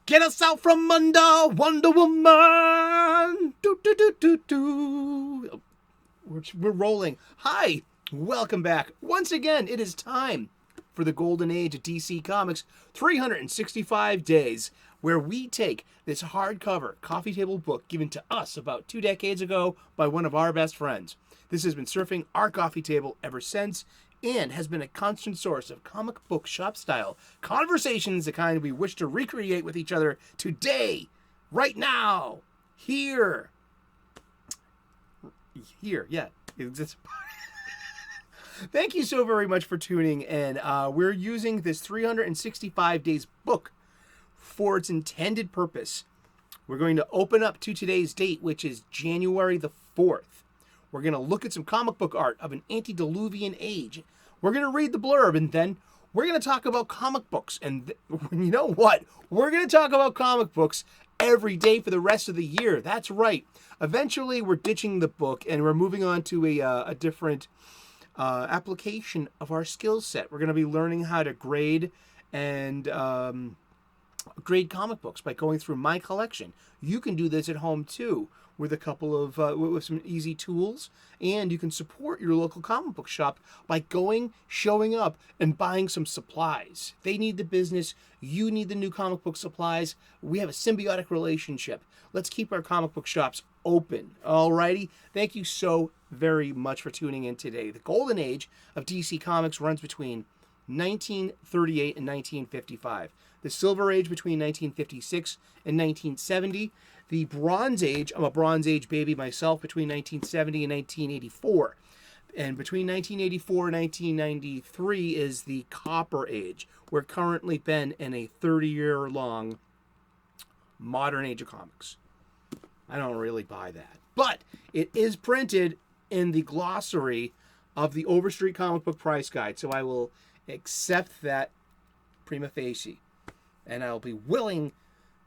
Get us out from under, Wonder Woman. Do, do, do, do, do. We're rolling. Hi, welcome back. Once again, it is time for the golden age of DC Comics, 365 days, where we take this hardcover coffee table book given to us about 2 decades ago by one of our best friends. This has been surfing our coffee table ever since, and has been a constant source of comic book shop style conversations, the kind we wish to recreate with each other today, right now, here. Yeah. Thank you so very much for tuning in. We're using this 365 days book for its intended purpose. We're going to open up to today's date, which is January the 4th. We're going to look at some comic book art of an antediluvian age. We're going to read the blurb, and then we're going to talk about comic books. And you know what? We're going to talk about comic books every day for the rest of the year. That's right. Eventually, we're ditching the book, and we're moving on to a different application of our skill set. We're going to be learning how to grade and grade comic books by going through my collection. You can do this at home too, with a couple of with some easy tools, and you can support your local comic book shop by showing up and buying some supplies. They need the business, you need the new comic book supplies. We have a symbiotic relationship. Let's keep our comic book shops open. Alrighty, thank you so very much for tuning in today. The golden age of DC Comics runs between 1938 and 1955. The Silver Age between 1956 and 1970. The Bronze Age, I'm a Bronze Age baby myself, between 1970 and 1984. And between 1984 and 1993 is the Copper Age. We're currently been in a 30-year-long modern age of comics. I don't really buy that. But it is printed in the glossary of the Overstreet Comic Book Price Guide, so I will accept that prima facie. And I'll be willing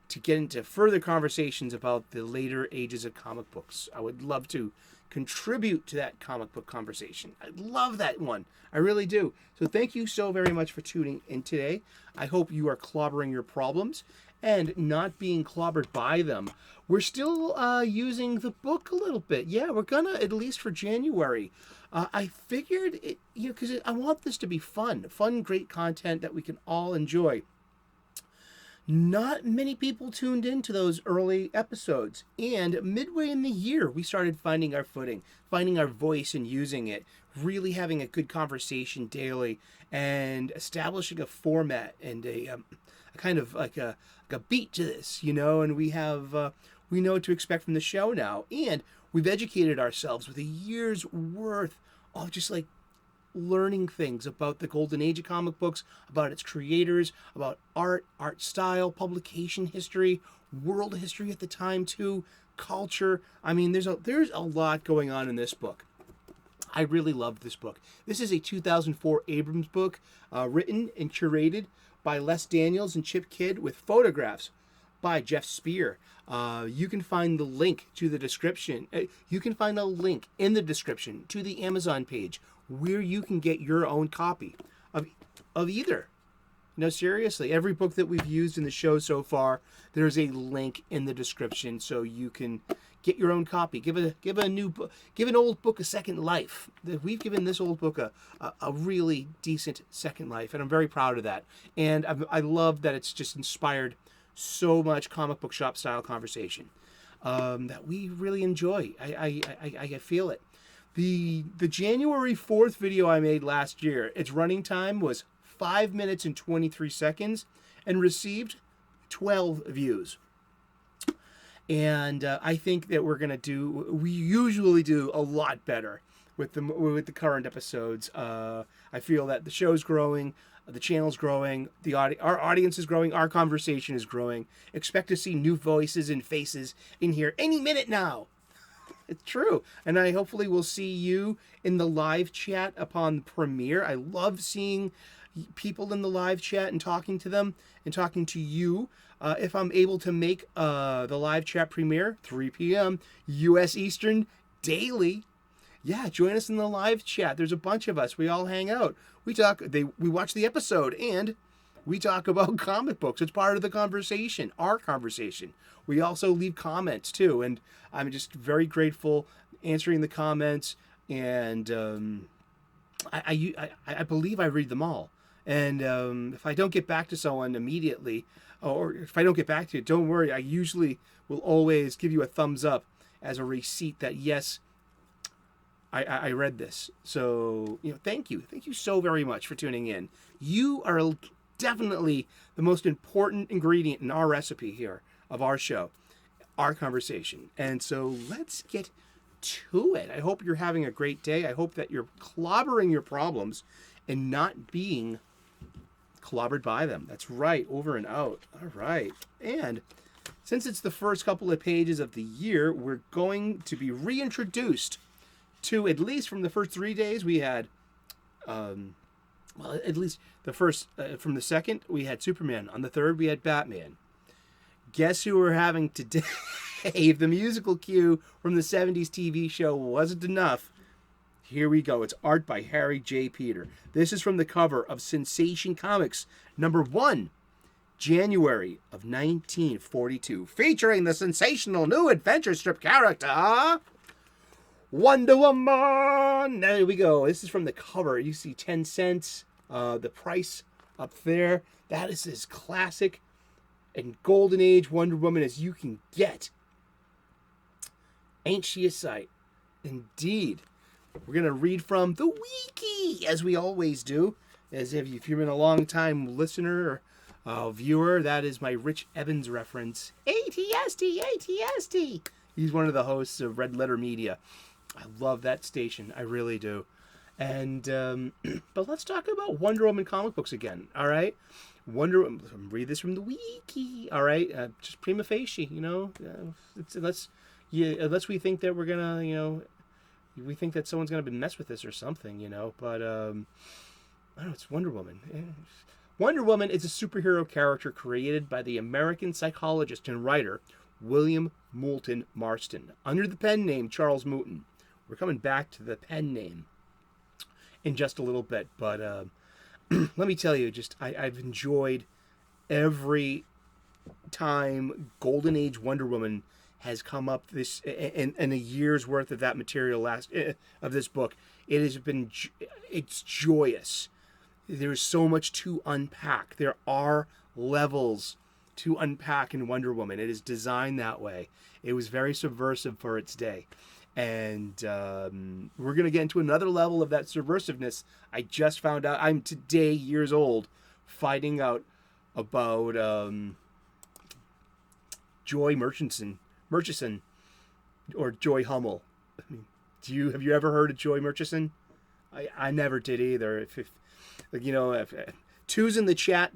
to get into further conversations about the later ages of comic books. I would love to contribute to that comic book conversation. I love that one. I really do. So thank you so very much for tuning in today. I hope you are clobbering your problems and not being clobbered by them. We're still using the book a little bit. Yeah, we're gonna, at least for January. I figured, because I want this to be fun, great content that we can all enjoy. Not many people tuned into those early episodes, and midway in the year, we started finding our footing, finding our voice and using it, really having a good conversation daily, and establishing a format and a kind of like a beat to this, and we know what to expect from the show now, and we've educated ourselves with a year's worth of just like learning things about the golden age of comic books, about its creators, about art style, publication history, world history at the time too, culture. I mean, there's a lot going on in this book. I really loved this book. This is a 2004 Abrams book, written and curated by Les Daniels and Chip Kidd, with photographs by Geoff Spear. You can find the link to the description. You can find a link in the description to the Amazon page where you can get your own copy of either. No, seriously, every book that we've used in the show so far, there's a link in the description so you can get your own copy. Give an old book a second life. We've given this old book a really decent second life, and I'm very proud of that. And I love that it's just inspired so much comic book shop style conversation that we really enjoy. I feel it. The January 4th video I made last year, its running time was 5 minutes and 23 seconds and received 12 views. And I think that we usually do a lot better with the current episodes. I feel that the show's growing, the channel's growing, our audience is growing, our conversation is growing. Expect to see new voices and faces in here any minute now. It's true. And I hopefully will see you in the live chat upon the premiere. I love seeing people in the live chat and talking to them and talking to you. If I'm able to make the live chat premiere, 3 p.m. U.S. Eastern, daily. Yeah, join us in the live chat. There's a bunch of us. We all hang out. We talk. We watch the episode, and We talk about comic books. It's part of the conversation, our conversation. We also leave comments too, and I'm just very grateful answering the comments. And I believe I read them all. And if I don't get back to someone immediately, or if I don't get back to you, don't worry. I usually will always give you a thumbs up as a receipt that yes, I read this. So, thank you. Thank you so very much for tuning in. You are definitely the most important ingredient in our recipe here of our show, our conversation. And so let's get to it. I hope you're having a great day. I hope that you're clobbering your problems and not being clobbered by them. That's right. Over and out. All right. And since it's the first couple of pages of the year, we're going to be reintroduced to, at least from the first 3 days, we had, at least the first, from the second, we had Superman. On the third, we had Batman. Guess who we're having today? If the musical cue from the 70s TV show wasn't enough, here we go. It's art by Harry J. Peter. This is from the cover of Sensation Comics, #1, January of 1942, featuring the sensational new adventure strip character, Wonder Woman. There we go. This is from the cover. You see 10 cents, the price up there. That is as classic and golden age Wonder Woman as you can get. Ain't she a sight? Indeed. We're going to read from the wiki, as we always do. As if you've been a long-time listener or viewer, that is my Rich Evans reference. ATST, ATST. He's one of the hosts of Red Letter Media. I love that station. I really do. And but let's talk about Wonder Woman comic books again. All right, read this from the wiki. All right, just prima facie. Unless we think that we're gonna, we think that someone's gonna mess with this or something. But I don't know. It's Wonder Woman. Wonder Woman is a superhero character created by the American psychologist and writer William Moulton Marston under the pen name Charles Moulton. We're coming back to the pen name in just a little bit, but let me tell you, I've enjoyed every time Golden Age Wonder Woman has come up this in a year's worth of that material of this book. It's joyous. There's so much to unpack. There are levels to unpack in Wonder Woman. It is designed that way. It was very subversive for its day. And we're going to get into another level of that subversiveness. I just found out, I'm today years old, finding out about Joy Murchison, or Joy Hummel. I mean, have you ever heard of Joy Murchison? I never did either. If two's in the chat.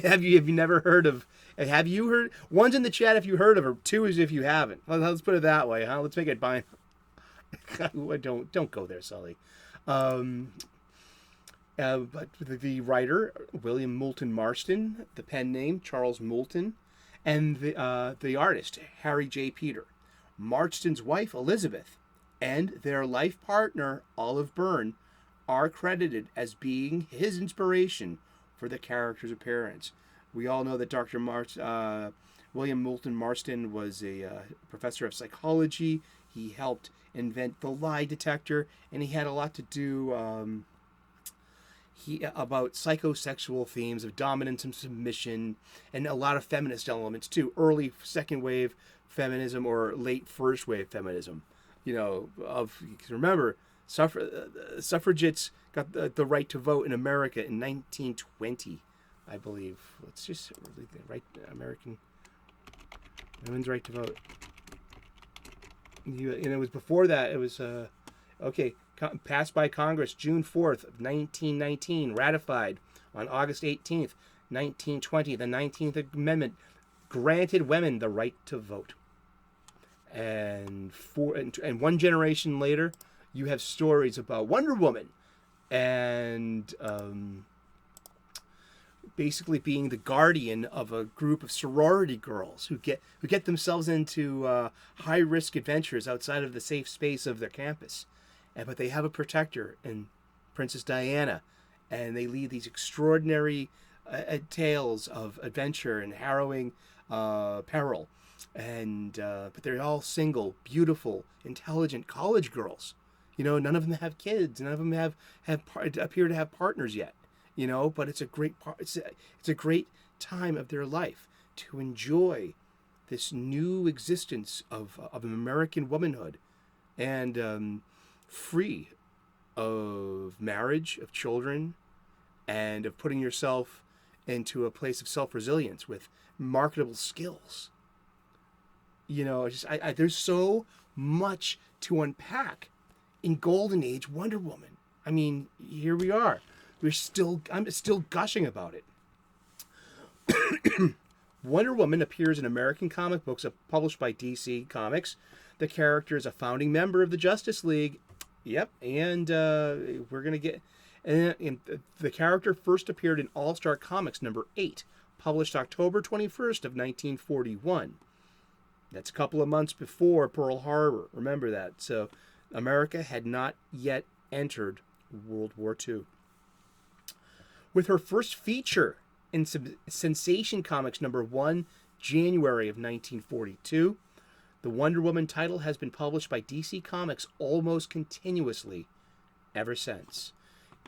Have you never heard of? Have you heard? One's in the chat if you heard of her. Two is if you haven't. Let's put it that way, huh? Let's make it binary. Don't go there, Sully. But the writer William Moulton Marston, the pen name Charles Moulton, and the artist Harry J. Peter, Marston's wife Elizabeth, and their life partner Olive Byrne are credited as being his inspiration for the character's appearance. We all know that Dr. William Moulton Marston was a professor of psychology. He helped invent the lie detector, and he had a lot to do about psychosexual themes of dominance and submission, and a lot of feminist elements too. Early second wave feminism or late first wave feminism. Remember, suffragettes got the right to vote in America in 1920, I believe. Let's just right American women's right to vote. And it was before that. It was passed by Congress June 4th of 1919, ratified on August 18th, 1920. The 19th Amendment granted women the right to vote. And one generation later, you have stories about Wonder Woman and basically being the guardian of a group of sorority girls who get themselves into high-risk adventures outside of the safe space of their campus. But they have a protector in Princess Diana, and they lead these extraordinary tales of adventure and harrowing peril, and but they're all single, beautiful, intelligent college girls. You know, none of them have kids. None of them appear to have partners yet. You know, but it's a great part. It's a great time of their life to enjoy this new existence of American womanhood, and free of marriage, of children, and of putting yourself into a place of self-resilience with marketable skills. You know, there's so much to unpack in Golden Age Wonder Woman. I mean, here we are. I'm still gushing about it. Wonder Woman appears in American comic books published by DC Comics. The character is a founding member of the Justice League. Yep, and we're going to get... And the character first appeared in All-Star Comics number 8, published October 21st of 1941. That's a couple of months before Pearl Harbor. Remember that. So America had not yet entered World War II. With her first feature in Sensation Comics number 1, January of 1942, the Wonder Woman title has been published by DC Comics almost continuously ever since.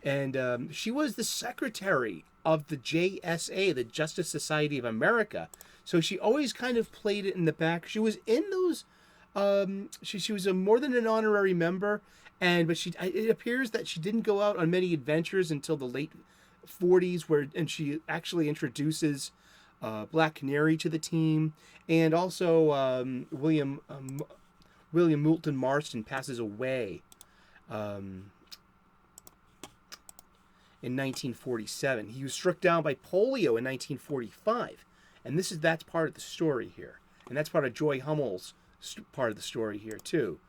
And she was the secretary of the JSA, the Justice Society of America. So she always kind of played it in the back. She was in those. She was more than an honorary member, but it appears that she didn't go out on many adventures until the late 40s, and she actually introduces Black Canary to the team, and also William Moulton Marston passes away in 1947. He was struck down by polio in 1945, and that's part of the story here, and that's part of Joy Hummel's part of the story here too.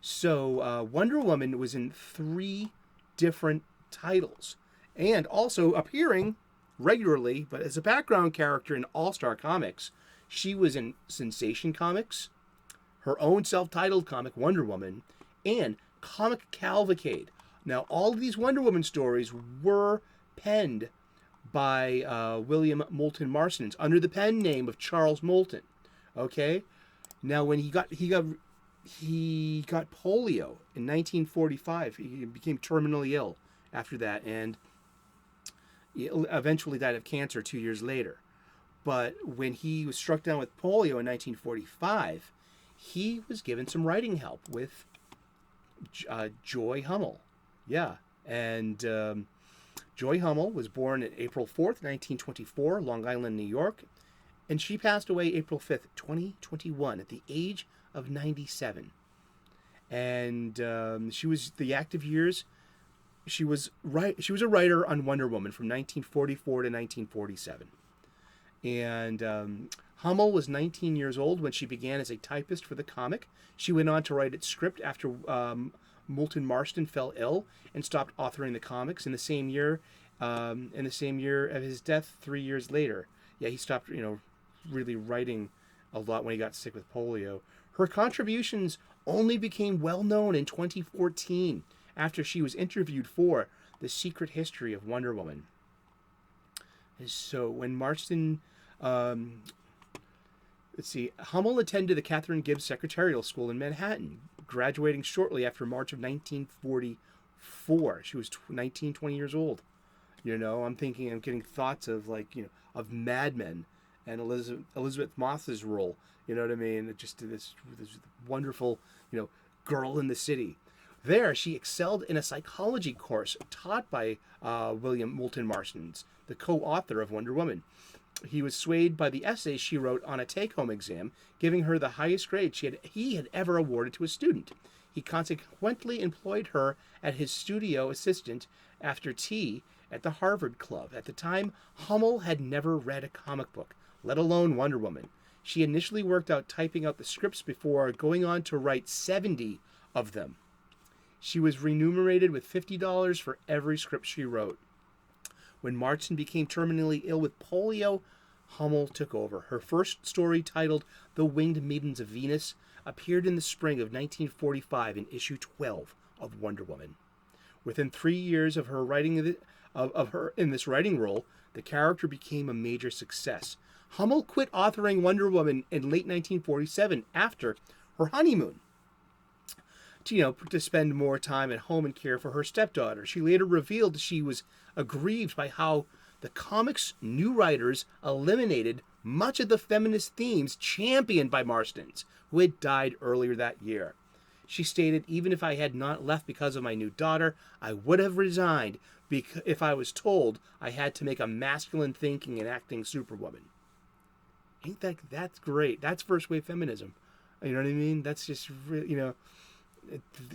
So Wonder Woman was in 3 different titles, and also appearing regularly, but as a background character in All-Star Comics. She was in Sensation Comics, her own self-titled comic Wonder Woman, and Comic Cavalcade. Now, all of these Wonder Woman stories were penned by William Moulton Marston under the pen name of Charles Moulton. Okay, now when he got polio in 1945, he became terminally ill after that, and he eventually died of cancer 2 years later. But when he was struck down with polio in 1945, he was given some writing help with Joy Hummel. Yeah, and Joy Hummel was born on April 4th, 1924, Long Island, New York, and she passed away April 5th, 2021, at the age of 97. And she was the active years. She was a writer on Wonder Woman from 1944 to 1947. And Hummel was 19 years old when she began as a typist for the comic. She went on to write its script after Moulton Marston fell ill and stopped authoring the comics in the same year. In the same year of his death, 3 years later. Yeah, he stopped, really writing a lot when he got sick with polio. Her contributions only became well known in 2014 after she was interviewed for The Secret History of Wonder Woman. So when Marston, Hummel attended the Catherine Gibbs Secretarial School in Manhattan, graduating shortly after March of 1944. She was 20 years old. I'm getting thoughts of of Mad Men and Elizabeth Moss's role. You know what I mean? Just this wonderful, girl in the city. There, she excelled in a psychology course taught by William Moulton Marston, the co-author of Wonder Woman. He was swayed by the essays she wrote on a take-home exam, giving her the highest grade he had ever awarded to a student. He consequently employed her as his studio assistant after tea at the Harvard Club. At the time, Hummel had never read a comic book, let alone Wonder Woman. She initially worked out typing out the scripts before going on to write 70 of them. She was remunerated with $50 for every script she wrote. When Marston became terminally ill with polio, Hummel took over. Her first story, titled The Winged Maidens of Venus, appeared in the spring of 1945 in issue 12 of Wonder Woman. Within 3 years of her writing of her in this writing role, the character became a major success. Hummel quit authoring Wonder Woman in late 1947 after her honeymoon to spend more time at home and care for her stepdaughter. She later revealed she was aggrieved by how the comics' new writers eliminated much of the feminist themes championed by Marstons, who had died earlier that year. She stated, "Even if I had not left because of my new daughter, I would have resigned if I was told I had to make a masculine thinking and acting superwoman." Ain't that's great? That's first wave feminism. You know what I mean? That's just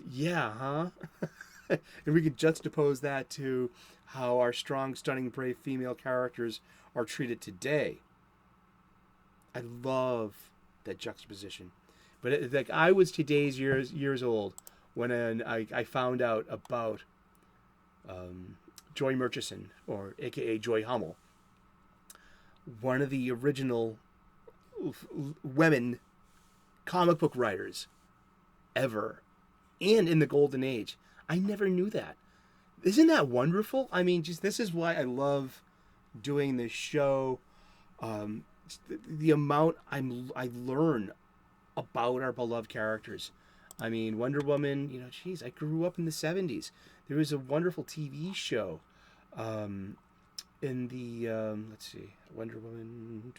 yeah, huh? And we could juxtapose that to how our strong, stunning, brave female characters are treated today. I love that juxtaposition. But I was today's years old when I found out about Joy Murchison, or AKA Joy Hummel, one of the original women comic book writers ever, and in the golden age. I never knew that. Isn't that wonderful? I mean, this is why I love doing this show. The amount I learn about our beloved characters. I mean, Wonder Woman, I grew up in the 70s. There was a wonderful TV show in the, let's see, Wonder Woman.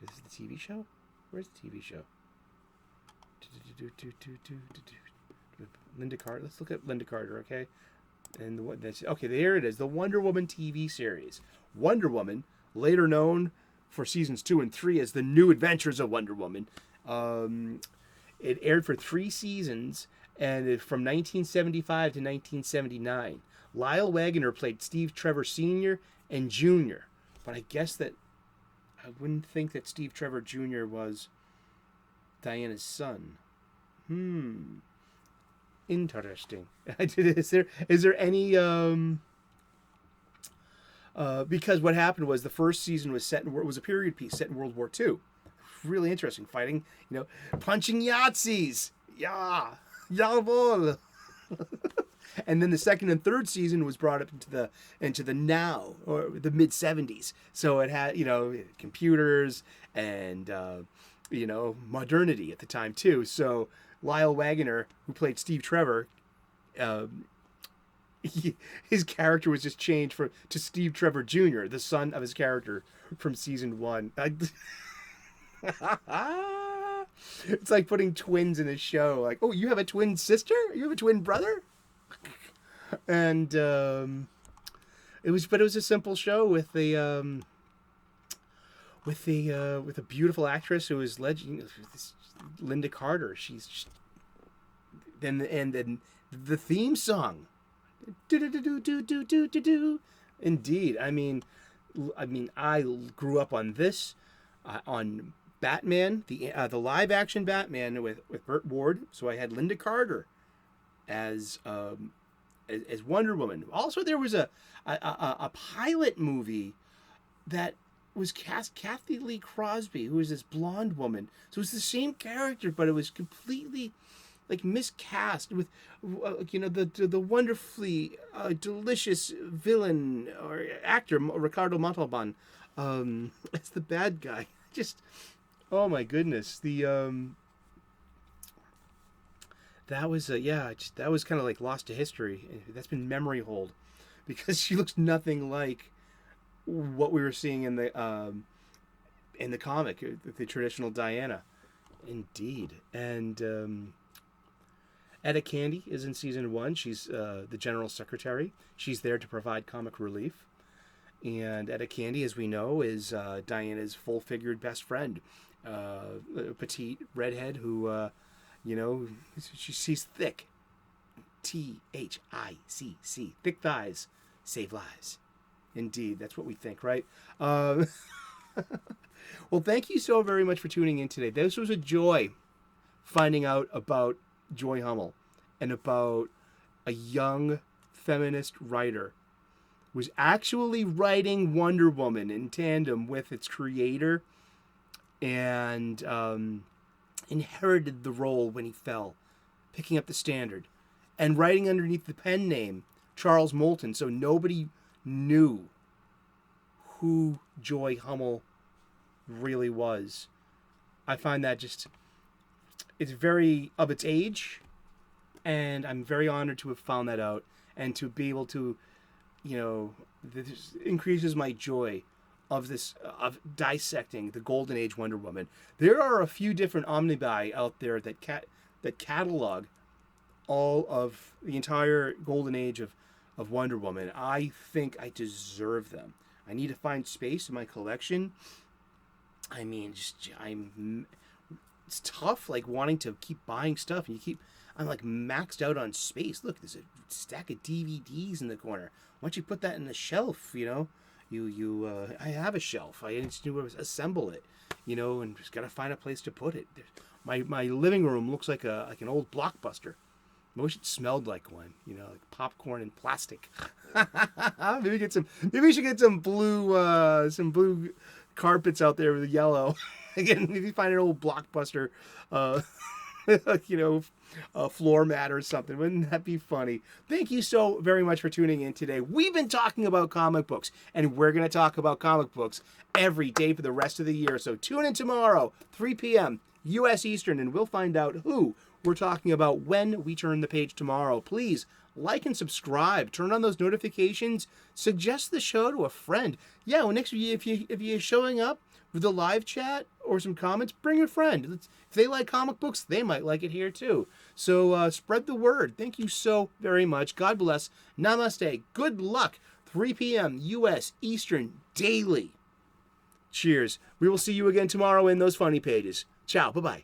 Is this the TV show? Where's the TV show? Linda Carter. Let's look at Linda Carter, okay? And okay, there it is. The Wonder Woman TV series. Wonder Woman, later known for seasons 2 and 3 as The New Adventures of Wonder Woman. It aired for 3 seasons, and from 1975 to 1979. Lyle Waggoner played Steve Trevor Sr. and Jr., but I guess that I wouldn't think that Steve Trevor Jr. was Diana's son. Interesting. Is there any because what happened was the first season was a period piece set in World War II. Really interesting, fighting, punching Yahtzees. Yeah, jawohl. And then the second and third season was brought up into the now, or the mid 70s. So it had computers and modernity at the time too. So Lyle Waggoner, who played Steve Trevor, his character was just changed to Steve Trevor Jr., the son of his character from season 1. It's like putting twins in a show. Like, oh, you have a twin sister? You have a twin brother? And it was a simple show with a beautiful actress who was Linda Carter. Then the theme song. Indeed. I mean, I grew up on this, on Batman, the live action Batman with Burt Ward. So I had Linda Carter as Wonder Woman. Also, there was a pilot movie that was cast Kathy Lee Crosby, who was this blonde woman. So it was the same character, but it was completely miscast with the wonderfully delicious villain or actor Ricardo Montalban as the bad guy. Just, oh my goodness, that was that was kind of like lost to history. That's been memory hold, because she looks nothing like what we were seeing in the comic, the traditional Diana. Indeed. And Etta Candy is in season 1. She's the general secretary. She's there to provide comic relief. And Etta Candy, as we know, is Diana's full-figured best friend, a petite redhead who, she's thick. THICC. Thick thighs save lives. Indeed, that's what we think, right? Well, thank you so very much for tuning in today. This was a joy finding out about Joy Hummel and about a young feminist writer who was actually writing Wonder Woman in tandem with its creator, and inherited the role when he fell, picking up the standard, and writing underneath the pen name Charles Moulton, so nobody knew who Joy Hummel really was. I find that just, it's very of its age, and I'm very honored to have found that out, and to be able to, this increases my joy of this, of dissecting the Golden Age Wonder Woman. There are a few different omnibuy out there that catalog all of the entire Golden Age of Wonder Woman. I think I deserve them. I need to find space in my collection. I mean, it's tough, like, wanting to keep buying stuff, and I'm like maxed out on space. Look, there's a stack of DVDs in the corner. Why don't you put that in the shelf, I have a shelf. I just need to assemble it, and just gotta find a place to put it. My living room looks like an old Blockbuster. I wish it smelled like one, like popcorn and plastic. Maybe we should get some blue carpets out there with yellow. Again, maybe find an old Blockbuster, floor mat or something. Wouldn't that be funny? Thank you so very much for tuning in today. We've been talking about comic books, and we're going to talk about comic books every day for the rest of the year. So tune in tomorrow, 3 p.m. U.S. Eastern, and we'll find out who we're talking about when we turn the page tomorrow. Please like and subscribe. Turn on those notifications. Suggest the show to a friend. Yeah, well, next week, if you're showing up with a live chat or some comments, bring a friend. If they like comic books, they might like it here too. So spread the word. Thank you so very much. God bless. Namaste. Good luck. 3 p.m. U.S. Eastern daily. Cheers. We will see you again tomorrow in those funny pages. Ciao. Bye-bye.